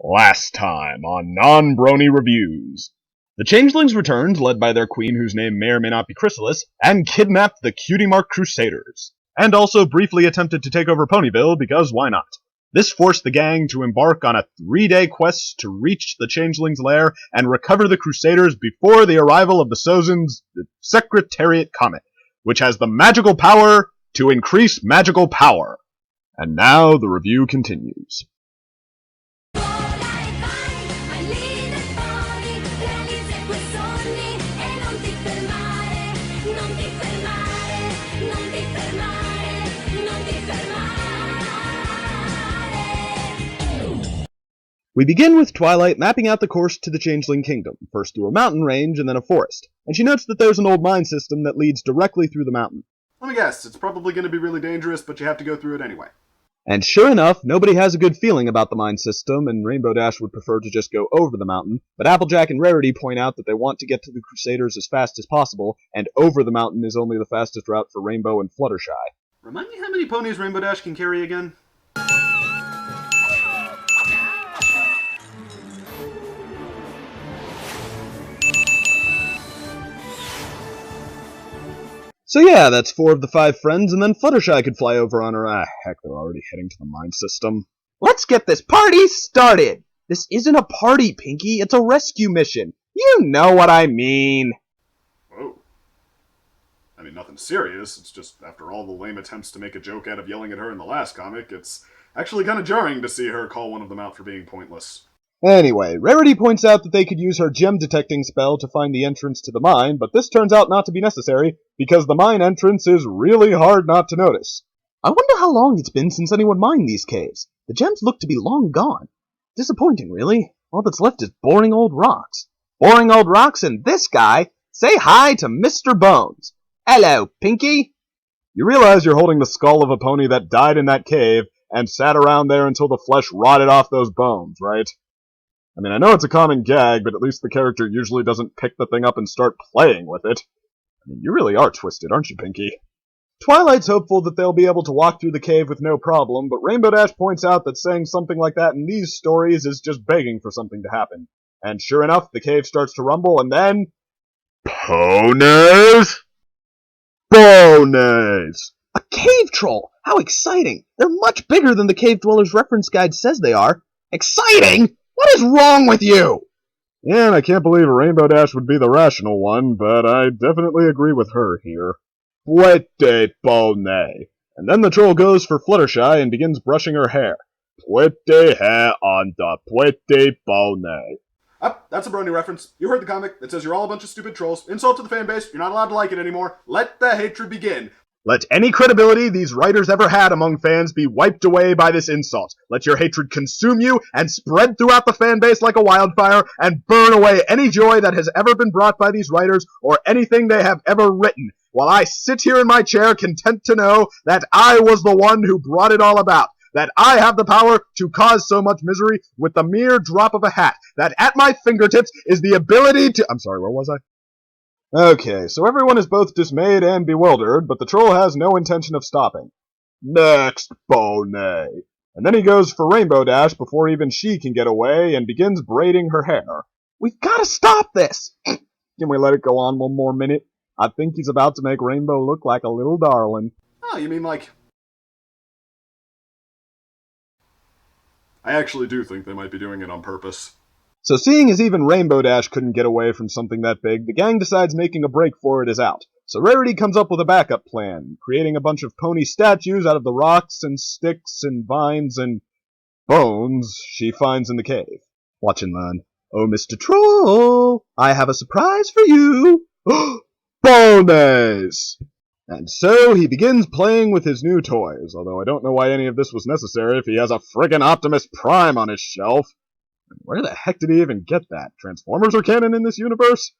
Last time on Non-Brony Reviews. The Changelings returned, led by their queen whose name may or may not be Chrysalis, and kidnapped the Cutie Mark Crusaders. And also briefly attempted to take over Ponyville, because why not? This forced the gang to embark on a 3-day quest to reach the Changelings' lair and recover the Crusaders before the arrival of the Sozin's Secretariat Comet, which has the magical power to increase magical power. And now the review continues. We begin with Twilight mapping out the course to the Changeling Kingdom, first through a mountain range and then a forest, and she notes that there's an old mine system that leads directly through the mountain. Let me guess, it's probably going to be really dangerous, but you have to go through it anyway. And sure enough, nobody has a good feeling about the mine system, and Rainbow Dash would prefer to just go over the mountain, but Applejack and Rarity point out that they want to get to the Crusaders as fast as possible, and over the mountain is only the fastest route for Rainbow and Fluttershy. Remind me how many ponies Rainbow Dash can carry again? So yeah, that's 4 of the 5 friends, and then Fluttershy could fly over on her. Heck, they're already heading to the mine system. Let's get this party started! This isn't a party, Pinky, it's a rescue mission. You know what I mean. Whoa. I mean, nothing serious, it's just, after all the lame attempts to make a joke out of yelling at her in the last comic, it's actually kind of jarring to see her call one of them out for being pointless. Anyway, Rarity points out that they could use her gem-detecting spell to find the entrance to the mine, but this turns out not to be necessary, because the mine entrance is really hard not to notice. I wonder how long it's been since anyone mined these caves. The gems look to be long gone. Disappointing, really. All that's left is boring old rocks. Boring old rocks and this guy. Say hi to Mr. Bones. Hello, Pinky. You realize you're holding the skull of a pony that died in that cave and sat around there until the flesh rotted off those bones, right? I mean, I know it's a common gag, but at least the character usually doesn't pick the thing up and start playing with it. I mean, you really are twisted, aren't you, Pinky? Twilight's hopeful that they'll be able to walk through the cave with no problem, but Rainbow Dash points out that saying something like that in these stories is just begging for something to happen. And sure enough, the cave starts to rumble, and then... Ponies! Ponies! A cave troll! How exciting! They're much bigger than the Cave Dwellers reference guide says they are. Exciting? What is wrong with you? Yeah, and I can't believe Rainbow Dash would be the rational one, but I definitely agree with her here. Puete pone. And then the troll goes for Fluttershy and begins brushing her hair. Puete hair on the puete pone. That's a Brony reference. You heard the comic that says you're all a bunch of stupid trolls. Insult to the fanbase, you're not allowed to like it anymore. Let the hatred begin. Let any credibility these writers ever had among fans be wiped away by this insult. Let your hatred consume you and spread throughout the fanbase like a wildfire and burn away any joy that has ever been brought by these writers or anything they have ever written, while I sit here in my chair content to know that I was the one who brought it all about, that I have the power to cause so much misery with the mere drop of a hat, that at my fingertips is the ability to... I'm sorry, where was I? Okay, so everyone is both dismayed and bewildered, but the troll has no intention of stopping. Next, Bonet. And then he goes for Rainbow Dash before even she can get away and begins braiding her hair. We've got to stop this! Can we let it go on one more minute? I think he's about to make Rainbow look like a little darling. Oh, you mean like... I actually do think they might be doing it on purpose. So seeing as even Rainbow Dash couldn't get away from something that big, the gang decides making a break for it is out. So Rarity comes up with a backup plan, creating a bunch of pony statues out of the rocks and sticks and vines and bones she finds in the cave. Watch and learn. Oh, Mr. Troll, I have a surprise for you. Ponies! And so he begins playing with his new toys, although I don't know why any of this was necessary if he has a friggin' Optimus Prime on his shelf. Where the heck did he even get that? Transformers are canon in this universe?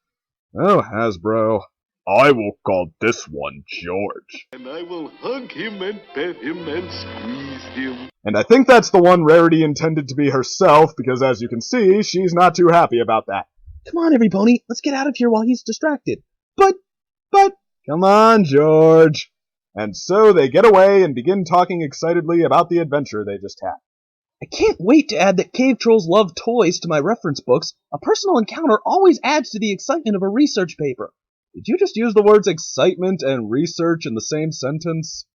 Oh, Hasbro. I will call this one George. And I will hug him and pet him and squeeze him. And I think that's the one Rarity intended to be herself, because as you can see, she's not too happy about that. Come on, every pony, let's get out of here while he's distracted. But... Come on, George. And so they get away and begin talking excitedly about the adventure they just had. I can't wait to add that cave trolls love toys to my reference books. A personal encounter always adds to the excitement of a research paper. Did you just use the words excitement and research in the same sentence?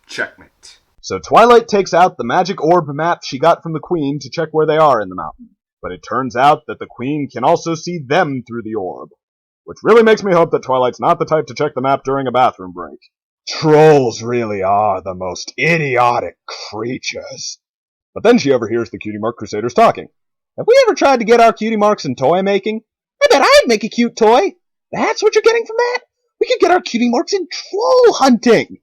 Checkmate. So Twilight takes out the magic orb map she got from the Queen to check where they are in the mountain. But it turns out that the Queen can also see them through the orb. Which really makes me hope that Twilight's not the type to check the map during a bathroom break. Trolls really are the most idiotic creatures. But then she overhears the Cutie Mark Crusaders talking. Have we ever tried to get our Cutie Marks in toy making? I bet I'd make a cute toy. That's what you're getting from that? We could get our Cutie Marks in troll hunting.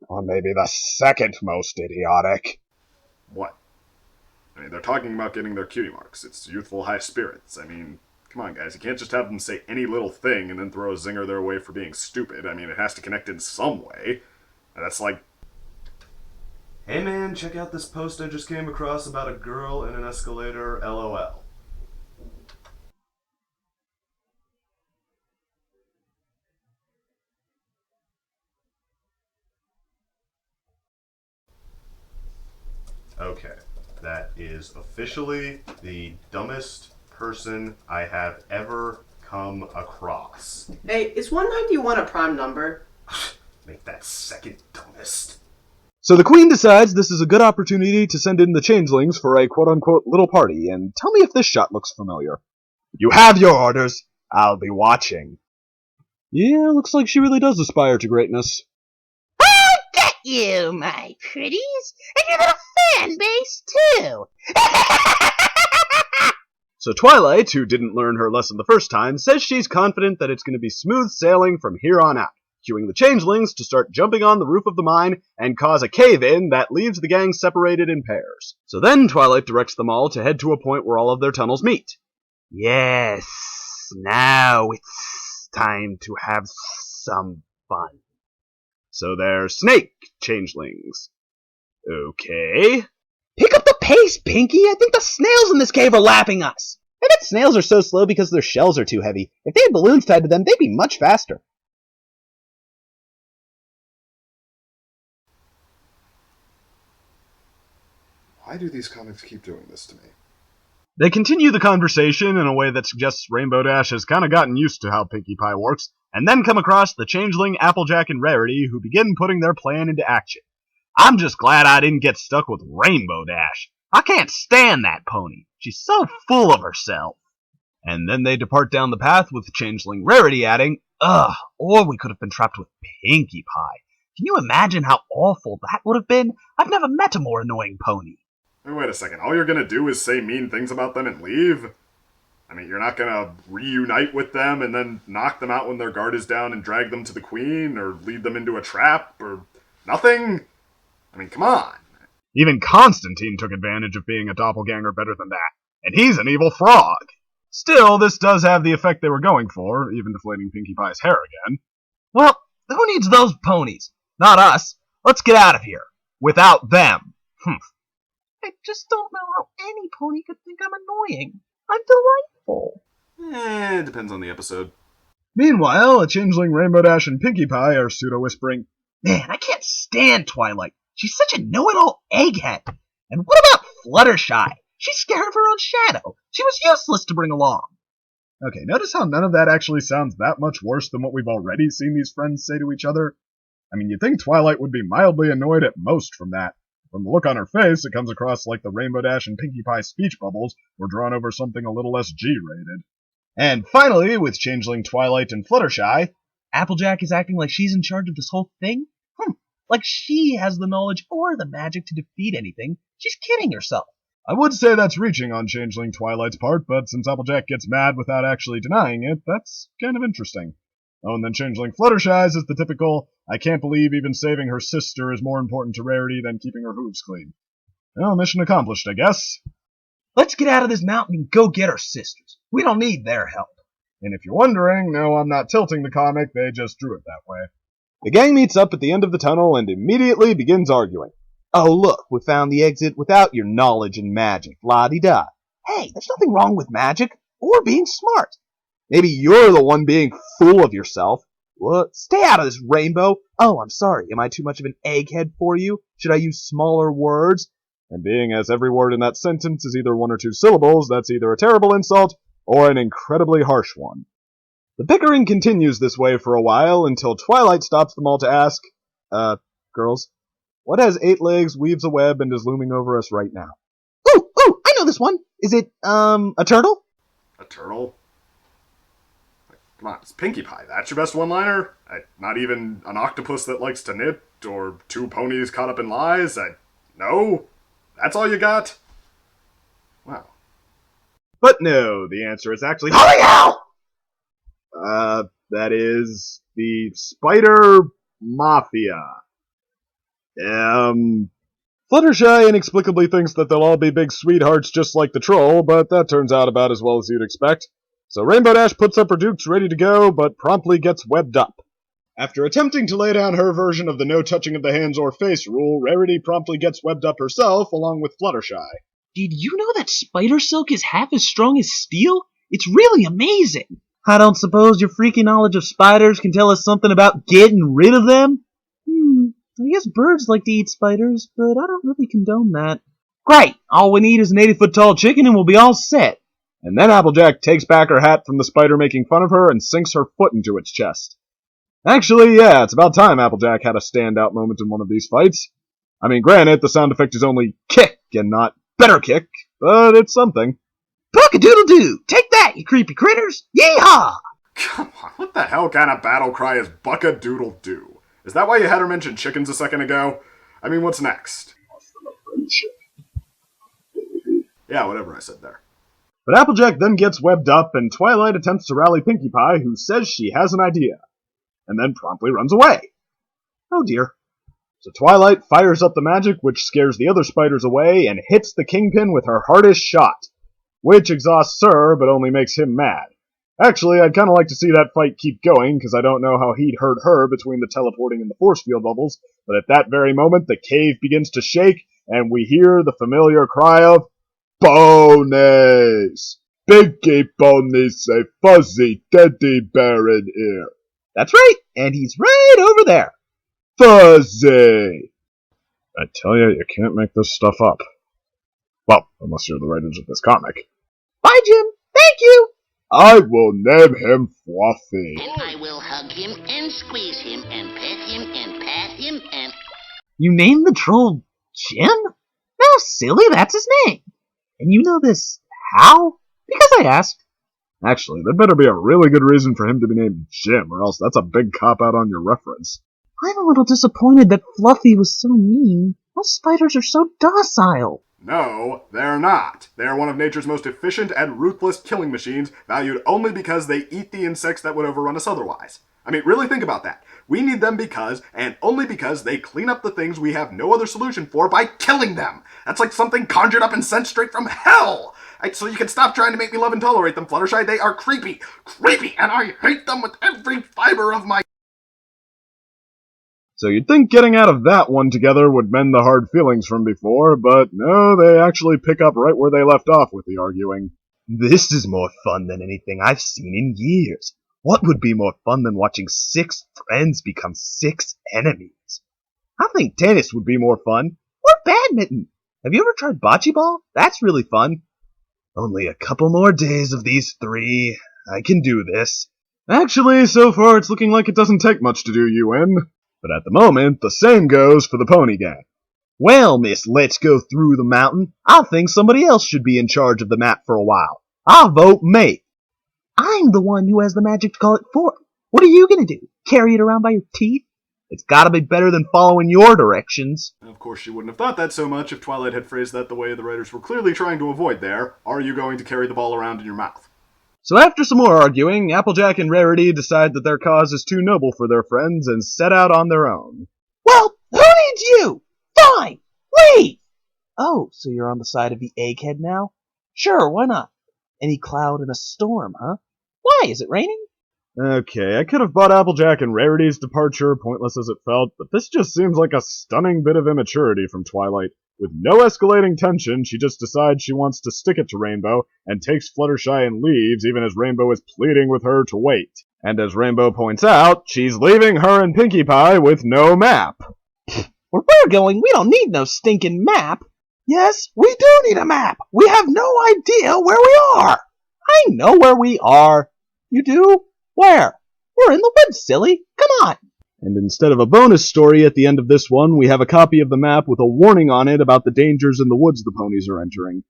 Or maybe the second most idiotic. What? I mean, they're talking about getting their cutie marks. It's youthful high spirits. I mean, come on, guys. You can't just have them say any little thing and then throw a zinger their way for being stupid. I mean, it has to connect in some way. And that's like, hey man, check out this post I just came across about a girl in an escalator, LOL. Okay, that is officially the dumbest person I have ever come across. Hey, is 191 a prime number? Make that second dumbest. So the Queen decides this is a good opportunity to send in the Changelings for a quote-unquote little party, and tell me if this shot looks familiar. You have your orders. I'll be watching. Yeah, looks like she really does aspire to greatness. I got you, my pretties, and your little fan base, too. So Twilight, who didn't learn her lesson the first time, says she's confident that it's going to be smooth sailing from here on out, cueing the Changelings to start jumping on the roof of the mine and cause a cave-in that leaves the gang separated in pairs. So then Twilight directs them all to head to a point where all of their tunnels meet. Yes, now it's time to have some fun. So they're snake changelings. Okay. Pick up the pace, Pinky! I think the snails in this cave are lapping us! I bet snails are so slow because their shells are too heavy. If they had balloons tied to them, they'd be much faster. Why do these comics keep doing this to me? They continue the conversation in a way that suggests Rainbow Dash has kind of gotten used to how Pinkie Pie works, and then come across the Changeling, Applejack, and Rarity, who begin putting their plan into action. I'm just glad I didn't get stuck with Rainbow Dash. I can't stand that pony. She's so full of herself. And then they depart down the path with Changeling Rarity adding, ugh, or we could have been trapped with Pinkie Pie. Can you imagine how awful that would have been? I've never met a more annoying pony. Wait a second, all you're gonna do is say mean things about them and leave? I mean, you're not gonna reunite with them and then knock them out when their guard is down and drag them to the Queen, or lead them into a trap, or nothing? I mean, come on. Even Constantine took advantage of being a doppelganger better than that, and he's an evil frog. Still, this does have the effect they were going for, even deflating Pinkie Pie's hair again. Well, who needs those ponies? Not us. Let's get out of here. Without them. I just don't know how any pony could think I'm annoying. I'm delightful. It depends on the episode. Meanwhile, a Changeling, Rainbow Dash, and Pinkie Pie are pseudo-whispering, man, I can't stand Twilight. She's such a know-it-all egghead. And what about Fluttershy? She's scared of her own shadow. She was useless to bring along. Okay, notice how none of that actually sounds that much worse than what we've already seen these friends say to each other? I mean, you'd think Twilight would be mildly annoyed at most from that. From the look on her face, it comes across like the Rainbow Dash and Pinkie Pie speech bubbles were drawn over something a little less G-rated. And finally, with Changeling, Twilight, and Fluttershy, Applejack is acting like she's in charge of this whole thing? Like she has the knowledge or the magic to defeat anything. She's kidding herself. I would say that's reaching on Changeling Twilight's part, but since Applejack gets mad without actually denying it, that's kind of interesting. Oh, and then Changeling Fluttershy's is the typical, I can't believe even saving her sister is more important to Rarity than keeping her hooves clean. Well, mission accomplished, I guess. Let's get out of this mountain and go get our sisters. We don't need their help. And if you're wondering, no, I'm not tilting the comic, they just drew it that way. The gang meets up at the end of the tunnel and immediately begins arguing. Oh, look, we found the exit without your knowledge and magic, la-di-da. Hey, there's nothing wrong with magic or being smart. Maybe you're the one being full of yourself. What? Stay out of this, Rainbow! Oh, I'm sorry. Am I too much of an egghead for you? Should I use smaller words? And being as every word in that sentence is either 1 or 2 syllables, that's either a terrible insult or an incredibly harsh one. The bickering continues this way for a while until Twilight stops them all to ask, girls, what has 8 legs, weaves a web, and is looming over us right now? Ooh, I know this one! Is it, a turtle? A turtle? Come on, it's Pinkie Pie. That's your best one-liner? Not even an octopus that likes to knit, or 2 ponies caught up in lies? No? That's all you got? Wow. But no, the answer is actually Holy hell! that is the Spider Mafia. Fluttershy inexplicably thinks that they'll all be big sweethearts just like the troll, but that turns out about as well as you'd expect. So Rainbow Dash puts up her dukes ready to go, but promptly gets webbed up. After attempting to lay down her version of the no touching of the hands or face rule, Rarity promptly gets webbed up herself along with Fluttershy. Did you know that spider silk is half as strong as steel? It's really amazing. I don't suppose your freaky knowledge of spiders can tell us something about getting rid of them? I guess birds like to eat spiders, but I don't really condone that. Great! All we need is an 80-foot-tall chicken and we'll be all set. And then Applejack takes back her hat from the spider making fun of her and sinks her foot into its chest. Actually, yeah, it's about time Applejack had a standout moment in one of these fights. I mean, granted, the sound effect is only kick and not better kick, but it's something. Buck-a-doodle-doo! Take that, you creepy critters! Yeehaw! Come on, what the hell kind of battle cry is buck-a-doodle-doo? Is that why you had her mention chickens a second ago? I mean, what's next? Yeah, whatever I said there. But Applejack then gets webbed up, and Twilight attempts to rally Pinkie Pie, who says she has an idea, and then promptly runs away. Oh dear. So Twilight fires up the magic, which scares the other spiders away, and hits the Kingpin with her hardest shot, which exhausts her, but only makes him mad. Actually, I'd kind of like to see that fight keep going, because I don't know how he'd hurt her between the teleporting and the force field bubbles, but at that very moment, the cave begins to shake, and we hear the familiar cry of, Ponies! Pinky ponies say fuzzy teddy bear in here. That's right, and he's right over there. Fuzzy! I tell you can't make this stuff up. Well, unless you're the writers of this comic. Bye, Jim. Thank you. I will name him Fluffy. And I will hug him and squeeze him and pet him and pat him and... You named the troll Jim? No, silly, that's his name. And you know this how? Because I asked. Actually, there better be a really good reason for him to be named Jim, or else that's a big cop-out on your reference. I'm a little disappointed that Fluffy was so mean. Most spiders are so docile. No, they're not. They're one of nature's most efficient and ruthless killing machines, valued only because they eat the insects that would overrun us otherwise. I mean, really think about that. We need them because, and only because, they clean up the things we have no other solution for by killing them. That's like something conjured up and sent straight from hell. So you can stop trying to make me love and tolerate them, Fluttershy. They are creepy, and I hate them with every fiber of my... So you'd think getting out of that one together would mend the hard feelings from before, but no, they actually pick up right where they left off with the arguing. This is more fun than anything I've seen in years. What would be more fun than watching 6 friends become 6 enemies? I think tennis would be more fun. Or badminton. Have you ever tried bocce ball? That's really fun. Only a couple more days of these 3. I can do this. Actually, so far it's looking like it doesn't take much to do you in. But at the moment, the same goes for the pony gang. Well, miss, let's go through the mountain. I think somebody else should be in charge of the map for a while. I'll vote me. I'm the one who has the magic to call it forth. What are you going to do? Carry it around by your teeth? It's got to be better than following your directions. Of course, she wouldn't have thought that so much if Twilight had phrased that the way the writers were clearly trying to avoid there. Are you going to carry the ball around in your mouth? So after some more arguing, Applejack and Rarity decide that their cause is too noble for their friends and set out on their own. Well, who needs you? Fine, leave! Oh, so you're on the side of the egghead now? Sure, why not? Any cloud in a storm, huh? Why, is it raining? Okay, I could have bought Applejack and Rarity's departure, pointless as it felt, but this just seems like a stunning bit of immaturity from Twilight. With no escalating tension, she just decides she wants to stick it to Rainbow, and takes Fluttershy and leaves, even as Rainbow is pleading with her to wait. And as Rainbow points out, she's leaving her and Pinkie Pie with no map. Where we're going, we don't need no stinking map. Yes, we do need a map. We have no idea where we are. I know where we are. You do? Where? We're in the woods, silly. Come on. And instead of a bonus story at the end of this one, we have a copy of the map with a warning on it about the dangers in the woods the ponies are entering.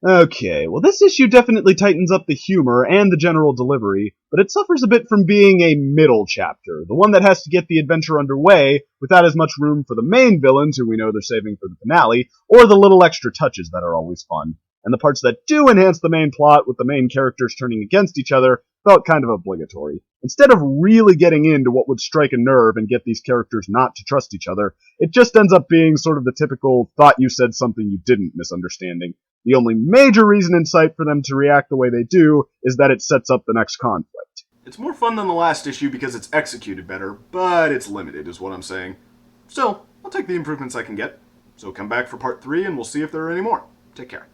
Okay, well this issue definitely tightens up the humor and the general delivery, but it suffers a bit from being a middle chapter, the one that has to get the adventure underway without as much room for the main villains, who we know they're saving for the finale, or the little extra touches that are always fun. And the parts that do enhance the main plot, with the main characters turning against each other, felt kind of obligatory. Instead of really getting into what would strike a nerve and get these characters not to trust each other, it just ends up being sort of the typical thought you said something you didn't misunderstanding. The only major reason in sight for them to react the way they do is that it sets up the next conflict. It's more fun than the last issue because it's executed better, but it's limited is what I'm saying. Still, I'll take the improvements I can get. So come back for part 3 and we'll see if there are any more. Take care.